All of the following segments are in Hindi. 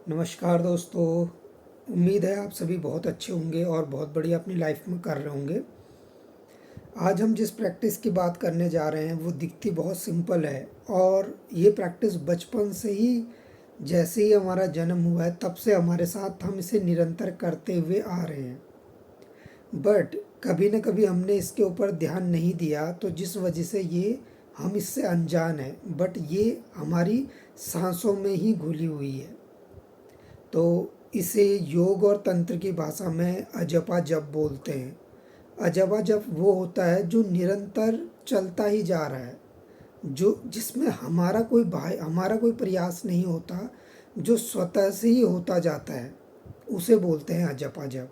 नमस्कार दोस्तों। उम्मीद है आप सभी बहुत अच्छे होंगे और बहुत बढ़िया अपनी लाइफ में कर रहे होंगे। आज हम जिस प्रैक्टिस की बात करने जा रहे हैं वो दिखती बहुत सिंपल है और ये प्रैक्टिस बचपन से ही, जैसे ही हमारा जन्म हुआ है तब से हमारे साथ हम इसे निरंतर करते हुए आ रहे हैं। बट कभी न कभी हमने इसके ऊपर ध्यान नहीं दिया, तो जिस वजह से ये हम इससे अनजान हैं। बट ये हमारी सांसों में ही घुली हुई है। तो इसे योग और तंत्र की भाषा में अजपा जप बोलते हैं। अजपा जप वो होता है जो निरंतर चलता ही जा रहा है, जो जिसमें हमारा कोई प्रयास नहीं होता, जो स्वतः से ही होता जाता है, उसे बोलते हैं अजपा जप।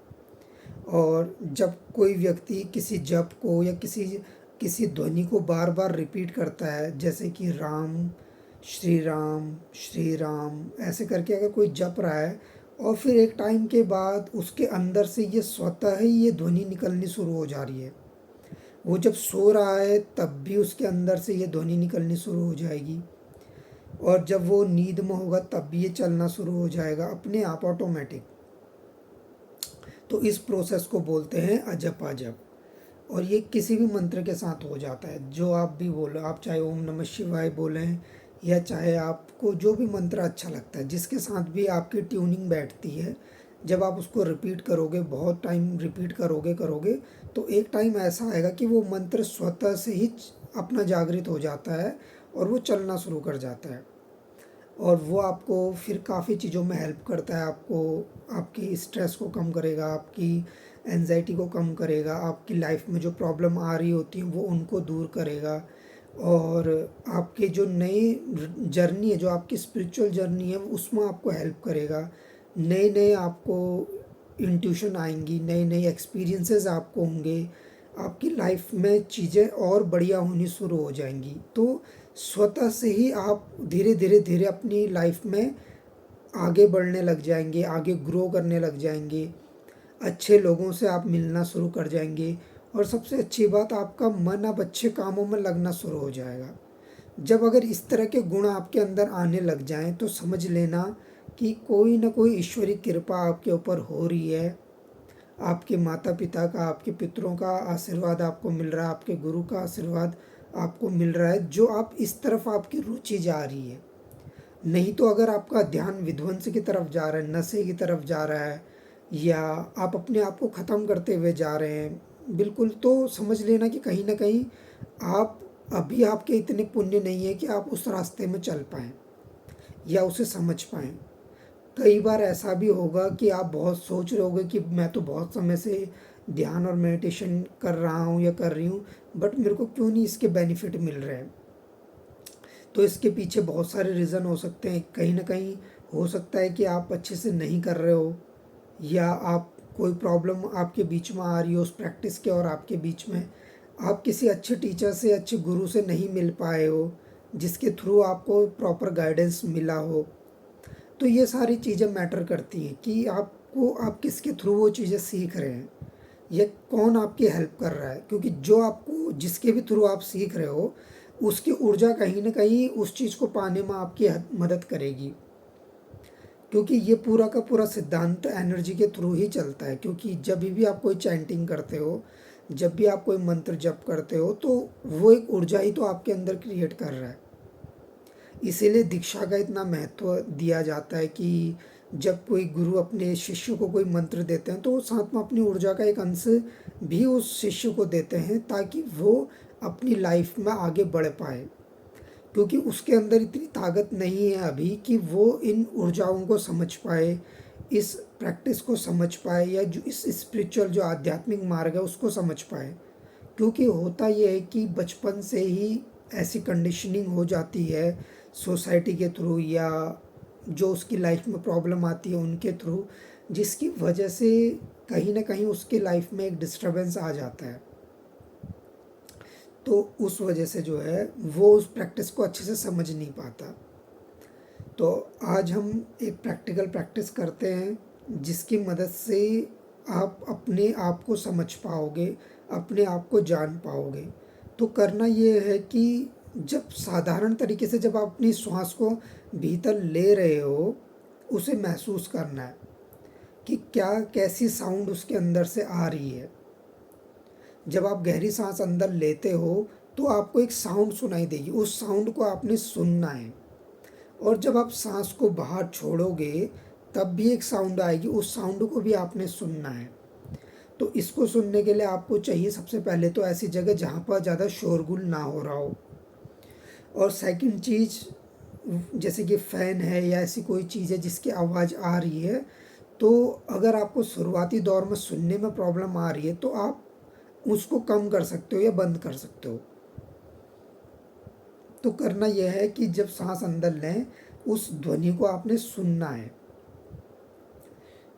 और जब कोई व्यक्ति किसी जप को या किसी ध्वनि को बार बार रिपीट करता है, जैसे कि राम श्री राम ऐसे करके अगर कोई जप रहा है और फिर एक टाइम के बाद उसके अंदर से ये स्वतः ही ये ध्वनि निकलनी शुरू हो जा रही है। वो जब सो रहा है तब भी उसके अंदर से ये ध्वनि निकलनी शुरू हो जाएगी, और जब वो नींद में होगा तब भी ये चलना शुरू हो जाएगा अपने आप, ऑटोमेटिक। तो इस प्रोसेस को बोलते हैं अजपा जप। और ये किसी भी मंत्र के साथ हो जाता है, जो आप भी बोलो, आप चाहे ओम नमः शिवाय बोलें या चाहे आपको जो भी मंत्र अच्छा लगता है, जिसके साथ भी आपकी ट्यूनिंग बैठती है, जब आप उसको रिपीट करोगे, बहुत टाइम रिपीट करोगे तो एक टाइम ऐसा आएगा कि वो मंत्र स्वतः से ही अपना जागृत हो जाता है और वो चलना शुरू कर जाता है। और वो आपको फिर काफ़ी चीज़ों में हेल्प करता है। आपको आपकी स्ट्रेस को कम करेगा, आपकी एंजाइटी को कम करेगा, आपकी लाइफ में जो प्रॉब्लम आ रही होती है वो उनको दूर करेगा। और आपके जो नई जर्नी है, जो आपकी स्पिरिचुअल जर्नी है, उसमें आपको हेल्प करेगा। नए नए आपको इंट्यूशन आएंगी, नए नए एक्सपीरियंसेस आपको होंगे, आपकी लाइफ में चीज़ें और बढ़िया होनी शुरू हो जाएंगी। तो स्वतः से ही आप धीरे धीरे धीरे अपनी लाइफ में आगे बढ़ने लग जाएंगे, आगे ग्रो करने लग जाएंगे, अच्छे लोगों से आप मिलना शुरू कर जाएंगे। और सबसे अच्छी बात, आपका मन अब अच्छे कामों में लगना शुरू हो जाएगा। जब अगर इस तरह के गुण आपके अंदर आने लग जाएं तो समझ लेना कि कोई ना कोई ईश्वरी कृपा आपके ऊपर हो रही है। आपके माता पिता का, आपके पितरों का आशीर्वाद आपको मिल रहा है, आपके गुरु का आशीर्वाद आपको मिल रहा है, जो आप इस तरफ आपकी रुचि जा रही है। नहीं तो अगर आपका ध्यान विध्वंस की तरफ जा रहा है, नशे की तरफ जा रहा है, या आप अपने आप को ख़त्म करते हुए जा रहे हैं बिल्कुल, तो समझ लेना कि कहीं ना कहीं आप अभी आपके इतने पुण्य नहीं है कि आप उस रास्ते में चल पाएँ या उसे समझ पाएँ। कई बार ऐसा भी होगा कि आप बहुत सोच रहे होगे कि मैं तो बहुत समय से ध्यान और मेडिटेशन कर रहा हूँ या कर रही हूँ, बट मेरे को क्यों नहीं इसके बेनिफिट मिल रहे हैं। तो इसके पीछे बहुत सारे रीज़न हो सकते हैं। कहीं ना कहीं हो सकता है कि आप अच्छे से नहीं कर रहे हो, या आप कोई प्रॉब्लम आपके बीच में आ रही हो उस प्रैक्टिस के और आपके बीच में, आप किसी अच्छे टीचर से, अच्छे गुरु से नहीं मिल पाए हो, जिसके थ्रू आपको प्रॉपर गाइडेंस मिला हो। तो ये सारी चीज़ें मैटर करती हैं कि आप किसके थ्रू वो चीज़ें सीख रहे हैं, या कौन आपकी हेल्प कर रहा है। क्योंकि जो आपको, जिसके भी थ्रू आप सीख रहे हो, उसकी ऊर्जा कहीं ना कहीं उस चीज़ को पाने में आपकी मदद करेगी। क्योंकि ये पूरा का पूरा सिद्धांत एनर्जी के थ्रू ही चलता है। क्योंकि जब भी आप कोई चैंटिंग करते हो, जब भी आप कोई मंत्र जप करते हो, तो वो एक ऊर्जा ही तो आपके अंदर क्रिएट कर रहा है। इसीलिए दीक्षा का इतना महत्व दिया जाता है कि जब कोई गुरु अपने शिष्य को कोई मंत्र देते हैं तो वो साथ में अपनी ऊर्जा का एक अंश भी उस शिष्य को देते हैं, ताकि वो अपनी लाइफ में आगे बढ़ पाए। क्योंकि उसके अंदर इतनी ताकत नहीं है अभी कि वो इन ऊर्जाओं को समझ पाए, इस प्रैक्टिस को समझ पाए, या जो इस स्पिरिचुअल जो आध्यात्मिक मार्ग है उसको समझ पाए। क्योंकि होता ये है कि बचपन से ही ऐसी कंडीशनिंग हो जाती है, सोसाइटी के थ्रू या जो उसकी लाइफ में प्रॉब्लम आती है उनके थ्रू, जिसकी वजह से कहीं ना कहीं उसकी लाइफ में एक डिस्टरबेंस आ जाता है। तो उस वजह से जो है वो उस प्रैक्टिस को अच्छे से समझ नहीं पाता। तो आज हम एक प्रैक्टिकल प्रैक्टिस करते हैं, जिसकी मदद से आप अपने आप को समझ पाओगे, अपने आप को जान पाओगे। तो करना ये है कि जब साधारण तरीके से जब आप अपनी श्वास को भीतर ले रहे हो, उसे महसूस करना है कि क्या कैसी साउंड उसके अंदर से आ रही है। जब आप गहरी सांस अंदर लेते हो तो आपको एक साउंड सुनाई देगी, उस साउंड को आपने सुनना है। और जब आप सांस को बाहर छोड़ोगे तब भी एक साउंड आएगी, उस साउंड को भी आपने सुनना है। तो इसको सुनने के लिए आपको चाहिए सबसे पहले तो ऐसी जगह जहाँ पर ज़्यादा शोरगुल ना हो रहा हो। और सेकंड चीज़, जैसे कि फ़ैन है या ऐसी कोई चीज़ है जिसकी आवाज़ आ रही है, तो अगर आपको शुरुआती दौर में सुनने में प्रॉब्लम आ रही है तो आप उसको कम कर सकते हो या बंद कर सकते हो। तो करना यह है कि जब सांस अंदर लें उस ध्वनि को आपने सुनना है,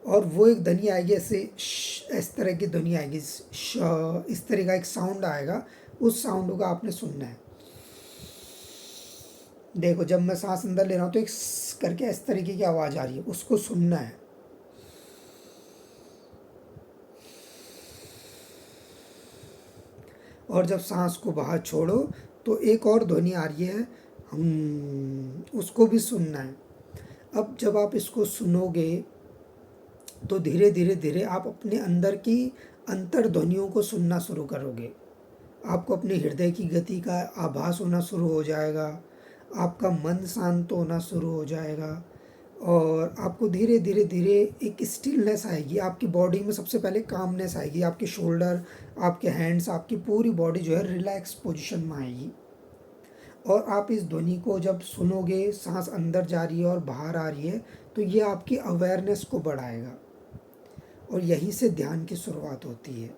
और वो एक ध्वनि आएगी ऐसे इस तरह की ध्वनि आएगी, इस तरह का एक साउंड आएगा, उस साउंड को आपने सुनना है। देखो जब मैं सांस अंदर ले रहा हूँ तो एक करके इस तरीके की आवाज़ आ रही है, उसको सुनना है। और जब सांस को बाहर छोड़ो तो एक और ध्वनि आ रही है उसको भी सुनना है। अब जब आप इसको सुनोगे तो धीरे धीरे धीरे आप अपने अंदर की अंतर ध्वनियों को सुनना शुरू करोगे। आपको अपने हृदय की गति का आभास होना शुरू हो जाएगा, आपका मन शांत होना शुरू हो जाएगा, और आपको धीरे धीरे धीरे एक स्टिलनेस आएगी। आपकी बॉडी में सबसे पहले कामनेस आएगी, आपके शोल्डर, आपके हैंड्स, आपकी पूरी बॉडी जो है रिलैक्स पोजीशन में आएगी। और आप इस ध्वनि को जब सुनोगे, सांस अंदर जा रही है और बाहर आ रही है, तो ये आपकी अवेयरनेस को बढ़ाएगा। और यहीं से ध्यान की शुरुआत होती है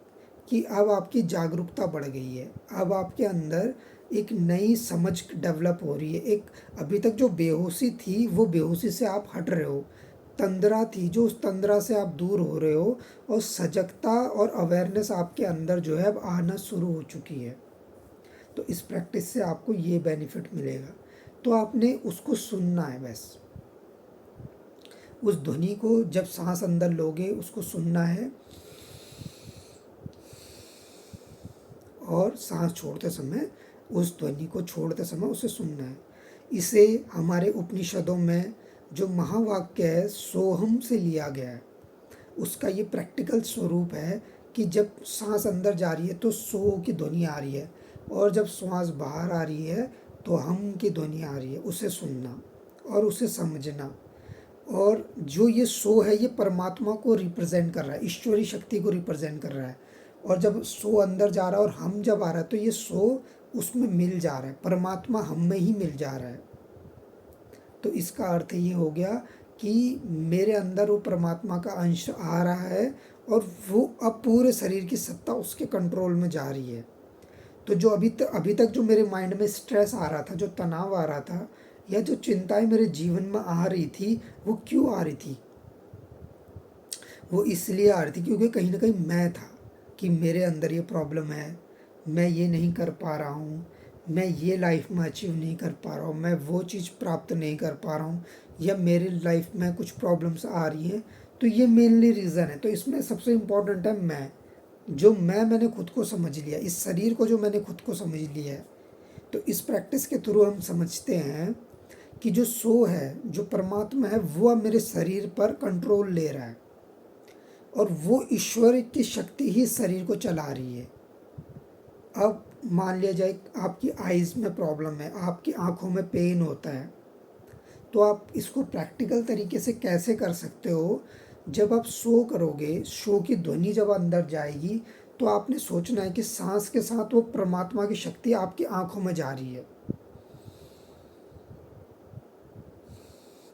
कि अब आपकी जागरूकता बढ़ गई है, अब आपके अंदर एक नई समझ डेवलप हो रही है। एक अभी तक जो बेहोशी थी वो बेहोशी से आप हट रहे हो, तंद्रा थी जो उस तंद्रा से आप दूर हो रहे हो, और सजगता और अवेयरनेस आपके अंदर जो है अब आना शुरू हो चुकी है। तो इस प्रैक्टिस से आपको ये बेनिफिट मिलेगा। तो आपने उसको सुनना है बस, उस ध्वनि को जब सांस अंदर लोगे उसको सुनना है, और सांस छोड़ते समय उस ध्वनि को छोड़ते समय उसे सुनना है। इसे हमारे उपनिषदों में जो महावाक्य है सोहम से लिया गया है, उसका ये प्रैक्टिकल स्वरूप है कि जब सांस अंदर जा रही है तो सो की ध्वनि आ रही है, और जब श्वास बाहर आ रही है तो हम की ध्वनि आ रही है। उसे सुनना और उसे समझना। और जो ये सो है ये परमात्मा को रिप्रेजेंट कर रहा है, ईश्वरी शक्ति को रिप्रेजेंट कर रहा है। और जब सो अंदर जा रहा है और हम जब आ रहा है तो ये सो उसमें मिल जा रहा है, परमात्मा हम में ही मिल जा रहा है। तो इसका अर्थ ये हो गया कि मेरे अंदर वो परमात्मा का अंश आ रहा है, और वो अब पूरे शरीर की सत्ता उसके कंट्रोल में जा रही है। तो जो अभी तक जो मेरे माइंड में स्ट्रेस आ रहा था, जो तनाव आ रहा था, या जो चिंताएं मेरे जीवन में आ रही थी, वो क्यों आ रही थी? वो इसलिए आ रही थी क्योंकि कहीं ना कहीं मैं था कि मेरे अंदर ये प्रॉब्लम है, मैं ये नहीं कर पा रहा हूँ, मैं ये लाइफ में अचीव नहीं कर पा रहा हूँ, मैं वो चीज़ प्राप्त नहीं कर पा रहा हूँ, या मेरी लाइफ में कुछ प्रॉब्लम्स आ रही हैं। तो ये मेनली रीज़न है। तो इसमें सबसे इम्पोर्टेंट है मैं, जो मैंने खुद को समझ लिया, इस शरीर को जो मैंने खुद को समझ लिया है। तो इस प्रैक्टिस के थ्रू हम समझते हैं कि जो सो है, जो परमात्मा है, वो अब मेरे शरीर पर कंट्रोल ले रहा है, और वो ईश्वर की शक्ति ही शरीर को चला रही है। अब मान लिया जाए आपकी आइज़ में प्रॉब्लम है, आपकी आँखों में पेन होता है, तो आप इसको प्रैक्टिकल तरीके से कैसे कर सकते हो? जब आप सो करोगे, सो की ध्वनि जब अंदर जाएगी तो आपने सोचना है कि सांस के साथ वो परमात्मा की शक्ति आपकी आँखों में जा रही है।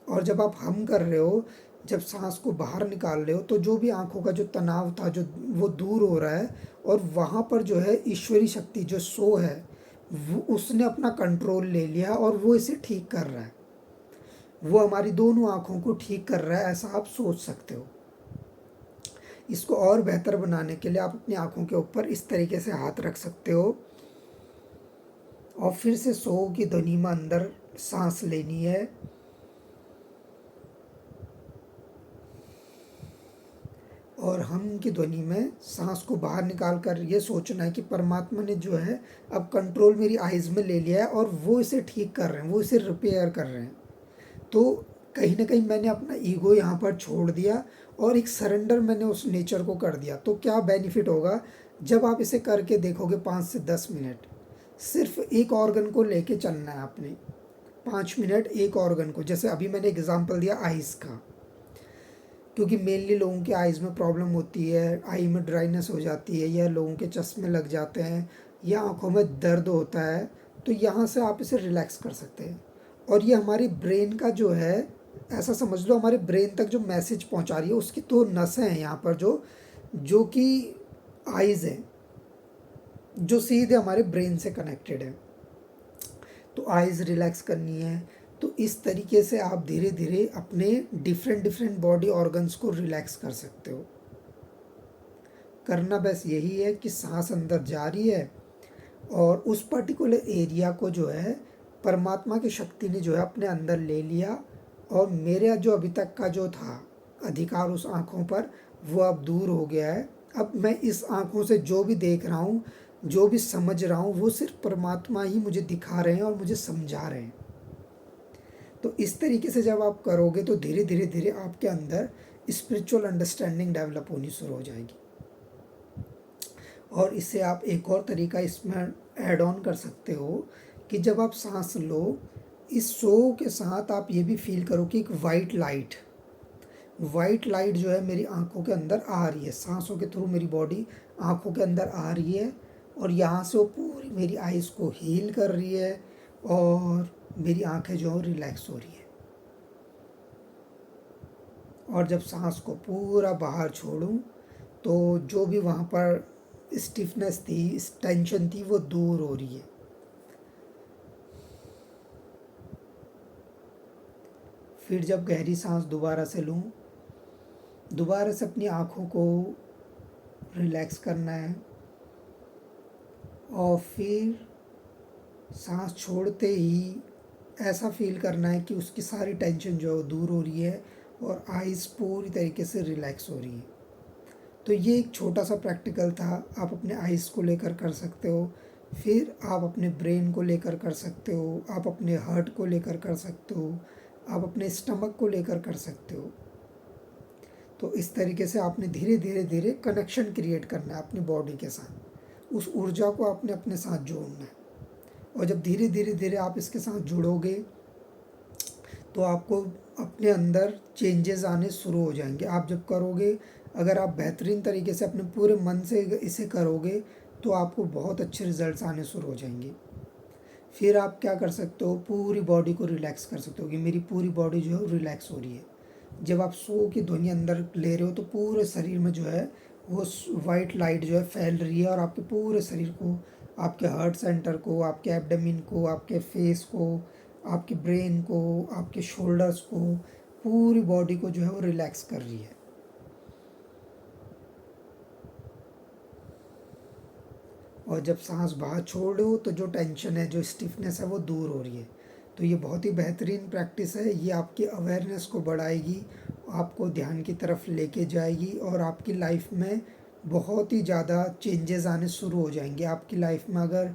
और जब आप हम कर रहे हो, जब सांस को बाहर निकाल रहे हो, तो जो भी आँखों का जो तनाव था जो वो दूर हो रहा है, और वहाँ पर जो है ईश्वरी शक्ति जो सो है वो उसने अपना कंट्रोल ले लिया और वो इसे ठीक कर रहा है। वो हमारी दोनों आँखों को ठीक कर रहा है, ऐसा आप सोच सकते हो। इसको और बेहतर बनाने के लिए आप अपनी आँखों के ऊपर इस तरीके से हाथ रख सकते हो, और फिर से सो की ध्वनि में अंदर सांस लेनी है, और हम की ध्वनि में सांस को बाहर निकाल कर ये सोचना है कि परमात्मा ने जो है अब कंट्रोल मेरी आइज़ में ले लिया है, और वो इसे ठीक कर रहे हैं, वो इसे रिपेयर कर रहे हैं। तो कहीं न कहीं मैंने अपना ईगो यहाँ पर छोड़ दिया और एक सरेंडर मैंने उस नेचर को कर दिया। तो क्या बेनिफिट होगा जब आप इसे करके देखोगे 5 से 10 मिनट, सिर्फ़ एक ऑर्गन को लेके चलना है आपने, 5 मिनट एक ऑर्गन को। जैसे अभी मैंने एग्ज़ाम्पल दिया आइज़ का, क्योंकि मेनली लोगों के आइज़ में प्रॉब्लम होती है, आई में ड्राइनेस हो जाती है, या लोगों के चश्मे लग जाते हैं, या आँखों में दर्द होता है, तो यहाँ से आप इसे रिलैक्स कर सकते हैं। और ये हमारी ब्रेन का जो है, ऐसा समझ लो हमारे ब्रेन तक जो मैसेज पहुँचा रही है, उसकी 2 नसें हैं यहाँ पर जो कि आइज़ हैं, जो सीधे हमारे ब्रेन से कनेक्टेड है। तो आइज़ रिलैक्स करनी है, तो इस तरीके से आप धीरे धीरे अपने डिफरेंट डिफरेंट बॉडी ऑर्गन्स को रिलैक्स कर सकते हो। करना बस यही है कि सांस अंदर जा रही है और उस पर्टिकुलर एरिया को जो है परमात्मा की शक्ति ने जो है अपने अंदर ले लिया, और मेरा जो अभी तक का जो था अधिकार उस आँखों पर, वो अब दूर हो गया है। अब मैं इस आँखों से जो भी देख रहा हूँ, जो भी समझ रहा हूँ, वो सिर्फ परमात्मा ही मुझे दिखा रहे हैं और मुझे समझा रहे हैं। तो इस तरीके से जब आप करोगे तो धीरे धीरे धीरे आपके अंदर स्पिरिचुअल अंडरस्टैंडिंग डेवलप होनी शुरू हो जाएगी। और इससे आप एक और तरीका इसमें ऐड ऑन कर सकते हो कि जब आप सांस लो, इस शो के साथ आप ये भी फील करो कि एक वाइट लाइट जो है मेरी आंखों के अंदर आ रही है, सांसों के थ्रू मेरी बॉडी आंखों के अंदर आ रही है, और यहाँ से वो पूरी मेरी आइज़ को हील कर रही है, और मेरी आंखें जो रिलैक्स हो रही है। और जब सांस को पूरा बाहर छोड़ूं, तो जो भी वहाँ पर स्टिफनेस थी, टेंशन थी, वो दूर हो रही है। फिर जब गहरी सांस दोबारा से लूँ, दोबारा से अपनी आँखों को रिलैक्स करना है, और फिर सांस छोड़ते ही ऐसा फील करना है कि उसकी सारी टेंशन जो है दूर हो रही है और आइज़ पूरी तरीके से रिलैक्स हो रही है। तो ये एक छोटा सा प्रैक्टिकल था, आप अपने आइज़ को लेकर कर सकते हो, फिर आप अपने ब्रेन को लेकर कर सकते हो, आप अपने हार्ट को लेकर कर सकते हो, आप अपने स्टमक को लेकर कर सकते हो। तो इस तरीके से आपने धीरे धीरे धीरे कनेक्शन क्रिएट करना है अपनी बॉडी के साथ, उस ऊर्जा को आपने अपने साथ जोड़ना है। और जब धीरे धीरे धीरे आप इसके साथ जुड़ोगे, तो आपको अपने अंदर चेंजेस आने शुरू हो जाएंगे। आप जब करोगे, अगर आप बेहतरीन तरीके से अपने पूरे मन से इसे करोगे, तो आपको बहुत अच्छे रिजल्ट्स आने शुरू हो जाएंगे। फिर आप क्या कर सकते हो, पूरी बॉडी को रिलैक्स कर सकते हो कि मेरी पूरी बॉडी जो है रिलैक्स हो रही है। जब आप सो की ध्वनि अंदर ले रहे हो, तो पूरे शरीर में जो है वो वाइट लाइट जो है फैल रही है, और आपके पूरे शरीर को, आपके हार्ट सेंटर को, आपके एब्डोमेन को, आपके फेस को, आपके ब्रेन को, आपके शोल्डर्स को, पूरी बॉडी को जो है वो रिलैक्स कर रही है। और जब सांस बाहर छोड़ो, तो जो टेंशन है, जो स्टिफनेस है, वो दूर हो रही है। तो ये बहुत ही बेहतरीन प्रैक्टिस है। ये आपकी अवेयरनेस को बढ़ाएगी, आपको ध्यान की तरफ लेके जाएगी, और आपकी लाइफ में बहुत ही ज़्यादा चेंजेस आने शुरू हो जाएंगे। आपकी लाइफ में अगर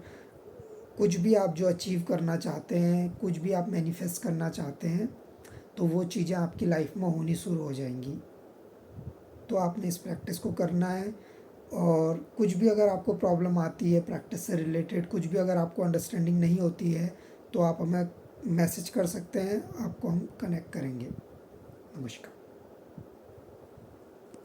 कुछ भी आप जो अचीव करना चाहते हैं, कुछ भी आप मैनिफेस्ट करना चाहते हैं, तो वो चीज़ें आपकी लाइफ में होनी शुरू हो जाएंगी। तो आपने इस प्रैक्टिस को करना है। और कुछ भी अगर आपको प्रॉब्लम आती है प्रैक्टिस से रिलेटेड, कुछ भी अगर आपको अंडरस्टैंडिंग नहीं होती है, तो आप हमें मैसेज कर सकते हैं, आपको हम कनेक्ट करेंगे। नमस्कार।